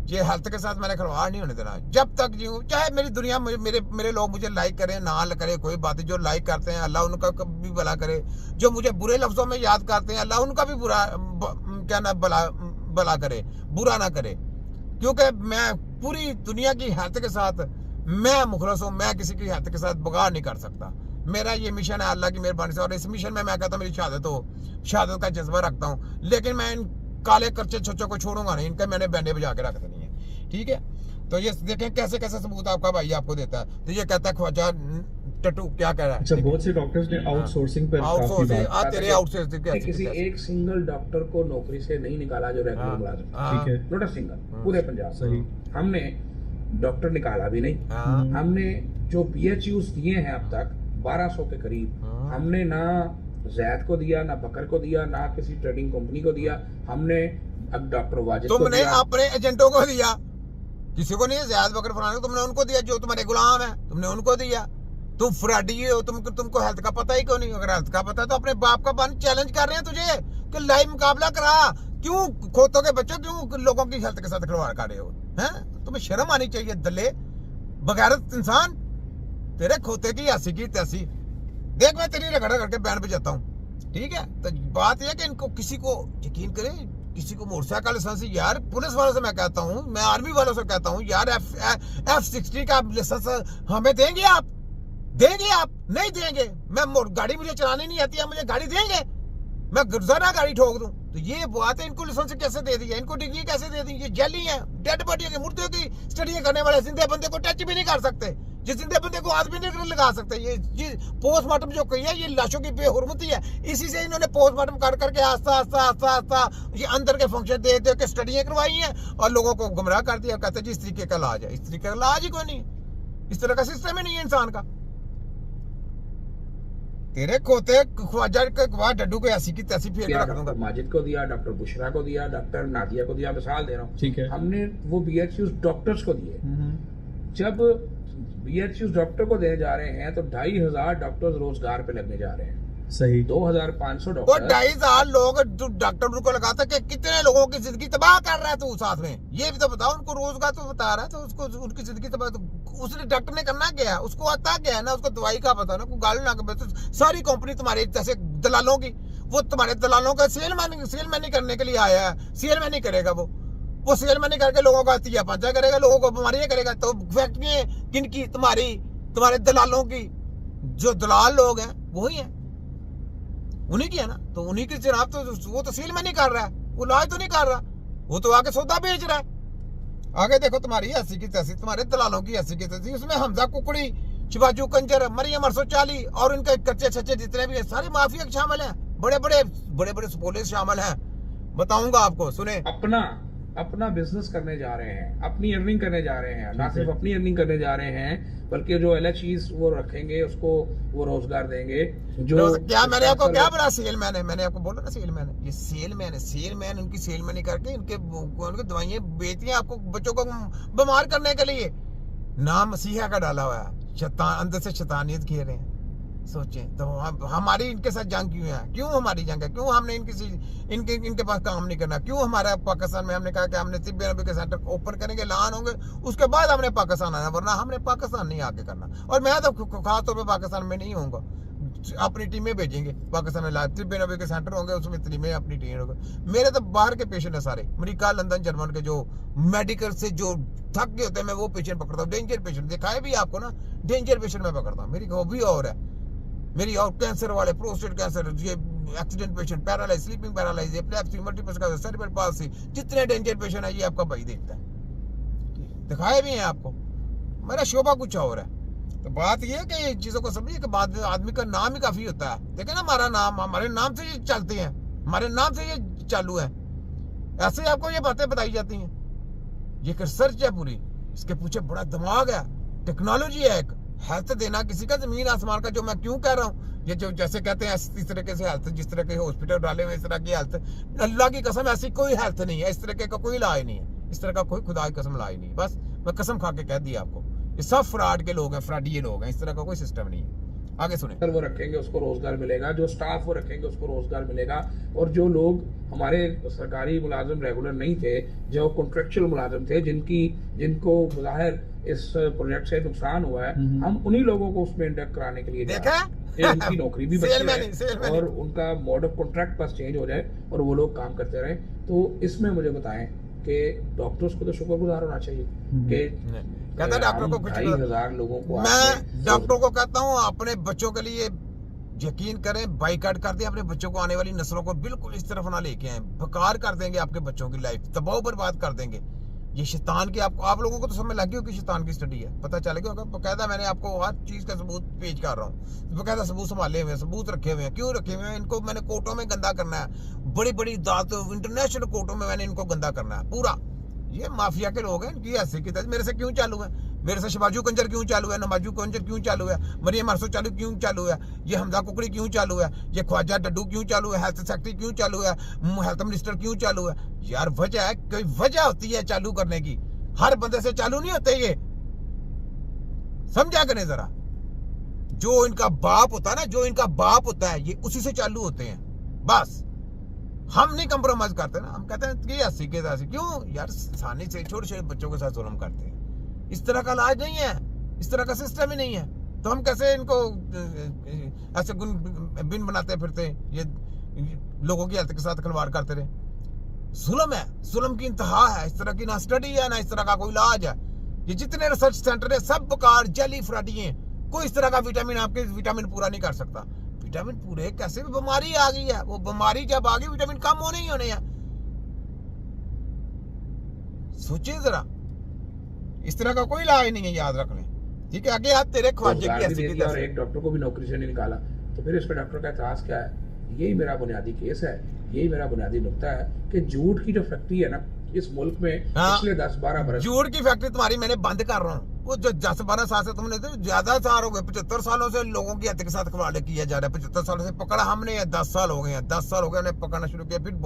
ये हेल्थ के साथ मैंने खिलवाड़ नहीं होने देना। जब तक जीऊँ, चाहे मेरी दुनिया मेरे लोग मुझे लाइक करें ना करे, कोई बात नहीं। जो लाइक करते हैं अल्लाह उनका भी भला करे, जो मुझे बुरे लफ्जों में याद करते हैं अल्लाह उनका भी क्या ना भला करे, बुरा ना करे। क्योंकि मैं पूरी दुनिया की हेल्थ के साथ मैं मुखलस हूँ, मैं किसी की हेल्थ के साथ बगाड़ नहीं कर सकता। मेरा ये मिशन है अल्लाह की मेहरबानी से, और इस मिशन में मैं कहता हूँ मेरी शहादत का जज्बा रखता हूँ। लेकिन मैं इन काले करचे छोचों को छोड़ूंगा नहीं, इनके मैंने बैंडे बजा के रख देनी है, ठीक है। तो ये देखें कैसे कैसे सबूत आपका भाई आपको देता है। तो ये कहता है ख्वाजा टट्टू क्या कह रहा है। अच्छा, बहुत से डॉक्टर्स ने आउटसोर्सिंग पर तेरे आउटसोर्सिंग किसी एक सिंगल डॉक्टर को नौकरी से नहीं निकाला जो रेगुलर मुलाजिम, ठीक है, नॉट अ सिंगल, पूरे पंजाब सही। हमने डॉक्टर निकाला भी नहीं। हमने जो PHUs दिए हैं अब तक 1200 के करीब, हमने ना जैद को दिया, ना बकर को दिया, ना किसी ट्रेडिंग कंपनी को दिया। हमने अब डॉक्टर वाजिद को तुमने दिया। अपने एजेंटों को दिया, किसी को नहीं, जैद बकर फलाने को तुमने उनको दिया, जो तुम्हारे गुलाम है तुमने उनको दिया। तुम फ्रॉडी हो, तुमको हेल्थ का पता ही क्यों नहीं। अगर हेल्थ का पता है तो अपने बाप का बन चैलेंज कर रहे हैं तुझे कि लाइव मुकाबला करा। क्यों खोतों के बच्चों, क्यों लोगों की हेल्थ के साथ खिलवाड़ कर रहे हो हैं? तुम्हें शर्म आनी चाहिए दल्ले बगैरत इंसान। तेरे खोते की ऐसी की तैसी। देख मैं तेरी रगड़ करके बैंड बजाता हूँ, ठीक है। तो बात यह कि इनको किसी को यकीन करे, किसी को मोटरसाइकिल लाइसेंस, यार पुलिस वालों से मैं कहता हूँ, मैं आर्मी वालों से कहता हूँ, यार F60 का लाइसेंस हमें देंगे आप? देंगे आप? नहीं देंगे। मैं गाड़ी मुझे चलानी नहीं आती है, मुझे गाड़ी देंगे? मैं गुजारा गाड़ी ठोक दूं? तो ये बात है, इनको लाइसेंस कैसे दे दिया, इनको डिग्री कैसे दे दी? ये जैली है, डेड बॉडी के मुर्दे की स्टडी करने वाले जिंदे बंदे को टच भी नहीं कर सकते, जिस जिंदे बंदे को हाथ भी नहीं लगा सकते। ये पोस्टमार्टम जो कही है ये लाशों की बेहुरमती है। इसी से इन्होंने पोस्टमार्टम कर करके आस्ता आस्ता ये अंदर के फंक्शन दे दे के स्टडियां करवाई हैं और लोगों को गुमराह कर दिया। कहते जी इस तरीके का इलाज है, इस तरीके का इलाज ही कोई नहीं, इस तरह का सिस्टम ही नहीं है इंसान का। तेरे खोते ख्वाजा के डड्डू को ऐसी की तैसी फेर रख दूंगा। माजिद को दिया, डॉक्टर बुशरा को दिया, डॉक्टर नादिया को दिया, मिसाल दे रहा हूँ, ठीक है। हमने वो BHUs डॉक्टर्स को दिए। जब BHUs डॉक्टर को देने जा रहे हैं तो 2500 डॉक्टर्स रोजगार पे लगने जा रहे हैं। सही। 2500 वो डॉक्टर, 2500 लोग डॉक्टर को लगाता कि कितने लोगों की जिंदगी तबाह कर रहा है तू साथ में, ये भी तो बताओ। उनको रोजगार तो बता रहा है, तो उसको उनकी जिंदगी तबाह तो उसने डॉक्टर ने करना क्या है? उसको आता क्या है ना, उसको दवाई का पता ना, कोई गाली ना कर। सारी कंपनी तुम्हारे जैसे दलालों की, वो तुम्हारे दलालों का सेलमैनी करने के लिए आया है। सेलमैनी करेगा वो सेलमैनी करके लोगों का तिया पंचा करेगा, लोगों को बीमारियां करेगा। तो फैक्ट्री किनकी? तुम्हारे दलालों की। जो दलाल लोग हैं वही है, उन्हीं की है ना। तो उन्हीं की जनाब, तो वो तो सील में नहीं कर रहा है, वो इलाज तो नहीं कर रहा, वो तो आगे सौदा बेच रहा है। आगे देखो तुम्हारी ऐसी की तैसी, तुम्हारे दलालों की ऐसी की तैसी। उसमें हमजा कुकड़ी, शिवाजू कंजर, मरियम अरसोचाली और इनके कच्चे छच्चे जितने भी हैं सारे माफिया शामिल हैं। बड़े बड़े पुलिस शामिल हैं, बताऊंगा आपको। सुने, अपना बिजनेस करने जा रहे हैं, अपनी अर्निंग करने जा रहे हैं। ना सिर्फ अपनी अर्निंग करने जा रहे हैं बल्कि जो LHEs वो रखेंगे उसको वो रोजगार देंगे। जो क्या मैंने आपको क्या बोला? सेलमैन है, मैंने आपको बोला ना सेलमैन है। ये सेलमैन उनकी सेलमैनी करके इनके दवाइयां बेचती हैं आपको, बच्चों को बीमार करने के लिए। नाम मसीहा का डाला हुआ है, अंदर से शैतानियत खेल रहे हैं। सोचें तो हमारी इनके साथ जंग क्यों है? क्यों हमारी जंग है? क्यों हमने इनके पास काम नहीं करना? क्यों हमारा पाकिस्तान में हमने कहा कि हमने तिब्बत नबी के सेंटर ओपन करेंगे, ऐलान होंगे, उसके बाद हमने पाकिस्तान आना, वरना हमने पाकिस्तान नहीं आके करना। और मैं तो खास तौर पर पाकिस्तान में नहीं होऊंगा, अपनी टीमें भेजेंगे पाकिस्तान में। तिब्बत नबी के सेंटर होंगे, उसमें टीमें अपनी टीम होंगे। मेरे तो बाहर के पेशेंट है सारे, अमेरिका, लंदन, जर्मन के, जो मेडिकल से जो थक गए होते हैं, मैं वो पेशेंट पकड़ता हूँ। डेंजर पेशेंट दिखाए भी आपको ना, डेंजर पेशेंट मैं पकड़ता हूँ। मेरी हॉबी और है, मेरी और कैंसर वाले, प्रोस्टेट कैंसर, ये accident patient, paralyse, sleeping paralyse, epilepsy, multiple sclerosis, cerebral palsy, जितने डेंजर पेशेंट है ये आपका भाई देखता है, दिखाए भी हैं आपको। मेरा शोभा कुछ और है। तो बात ये है कि ये चीजों को समझिए कि बाद में आदमी का नाम ही काफी होता है। देखे ना, हमारा नाम, हमारे नाम से ये चलते हैं, हमारे नाम से ये चालू है। ऐसे आपको ये बातें बताई जाती हैं। ये एक रिसर्च है पूरी, इसके पीछे बड़ा दिमाग है, टेक्नोलॉजी है। एक हेल्थ देना किसी का जमीन आसमान का, जो मैं क्यों कह रहा हूँ, ये जो जैसे कहते हैं इस तरीके से हेल्थ, जिस तरह के हॉस्पिटल डाले हुए इस तरह की हेल्थ, अल्लाह की कसम ऐसी कोई हेल्थ नहीं है, इस तरह का कोई इलाज नहीं है, इस तरह का कोई खुदा की कसम इलाज नहीं है। बस मैं कसम खा के कह दिया आपको, ये सब फ्रॉड के लोग हैं, फ्रॉडी लोग हैं, इस तरह का कोई सिस्टम नहीं है। आगे सुने। अगर वो रखेंगे उसको रोजगार मिलेगा, जो स्टाफ वो रखेंगे उसको रोजगार मिलेगा, और जो लोग हमारे सरकारी मुलाजिम रेगुलर नहीं थे, जो कॉन्ट्रेक्चुअल मुलाजिम थे, जिनको बाहर इस प्रोजेक्ट से नुकसान हुआ है, हम उन्हीं लोगों को उसमें इंडक्ट कराने के लिए देखा उनकी नौकरी भी बची सेलमैन रहे और उनका मोड ऑफ कॉन्ट्रैक्ट बस चेंज हो जाए और वो लोग काम करते रहे। तो इसमें मुझे बताएं कि डॉक्टर्स को तो शुक्रगुजार होना चाहिए कि कहता डॉक्टर को कुछ 2,500 लोगों को मैं डॉक्टर को कहता हूँ अपने बच्चों के लिए यकीन करें, बाइकाट कर दें अपने बच्चों को, आने वाली नस्लों को बिल्कुल इस तरफ ना लेके आए, बेकार कर देंगे आपके बच्चों की लाइफ, तबाह बर्बाद कर देंगे। ये शैतान की आप लोगों को तो समझ लगी हो कि शैतान की स्टडी है, पता चल गया होगा। बकायदा मैंने आपको हर चीज का सबूत पेश कर रहा हूँ, बकायदा सबूत संभाले हुए हैं, सबूत रखे हुए हैं। क्यों रखे हुए हैं? इनको मैंने कोर्टों में गंदा करना है, बड़ी बड़ी अदालतों इंटरनेशनल कोर्टों में मैंने इनको गंदा करना है पूरा। ये माफिया के लोग हैं, इनकी ऐसे की मेरे से क्यों चालू है, मेरे से शबाजू कंजर क्यों चालू है, नमाजू कंजर क्यों चालू है, मरियम अरसो चालू क्यों चालू है, ये हमजा कुकड़ी क्यों चालू है, ये ख्वाजा डड्डू क्यों चालू है, हेल्थ सेक्रेटरी क्यों चालू है, हेल्थ मिनिस्टर क्यों चालू है। यार वजह है, कोई वजह होती है चालू करने की, हर बंदे से चालू नहीं होते ये, समझा करें जरा। जो इनका बाप होता है ना, जो इनका बाप होता है, ये उसी से चालू होते हैं बस। हम नहीं कंप्रोमाइज करते ना, हम कहते हैं कि ऐसी के ऐसी क्यों यार, सानी से छोटे छोटे बच्चों के साथ जुल्म करते हैं। इस तरह का इलाज नहीं है, इस तरह का सिस्टम ही नहीं है, तो हम कैसे इनको ऐसे बिन बनाते फिरते, ये लोगों की हेल्थ के साथ खिलवाड़ करते रहे। जुल्म है, जुल्म की इंतहा है, इस तरह की ना स्टडी है ना इस तरह का कोई इलाज है। ये जितने रिसर्च सेंटर है सब बेकार जली फ्राडी हैं, कोई इस तरह का विटामिन आपके विटामिन पूरा नहीं कर सकता। विटामिन पूरे कैसे, बीमारी आ गई है, वो बीमारी जब आ गई विटामिन कम होने ही होने हैं। सोचिए जरा, इस तरह का कोई इलाज नहीं है, याद रख लें, ठीक है। आगे आप तेरे ख्वाजे की ऐसी की और एक डॉक्टर को भी नौकरी से नहीं निकाला, तो फिर इस पर डॉक्टर का एतराज क्या है? यही मेरा बुनियादी केस है, यही मेरा बुनियादी नुक्ता है कि झूठ की जो फैक्ट्री है ना इस मुल्क में पिछले 10-12 बरस, झूठ की फैक्ट्री तुम्हारी मैंने बंद कर रहा हूँ। वो जो 10-12 साल से तुमने तो ज्यादा साल हो गए, 75 सालों से लोगों की हत्या के साथ खिलवाड़ किया जा रहा है। 75 सालों से पकड़ा हमने, 10 साल हो गए हैं, 10 साल हो गए हमने पकड़ना शुरू किया, फिर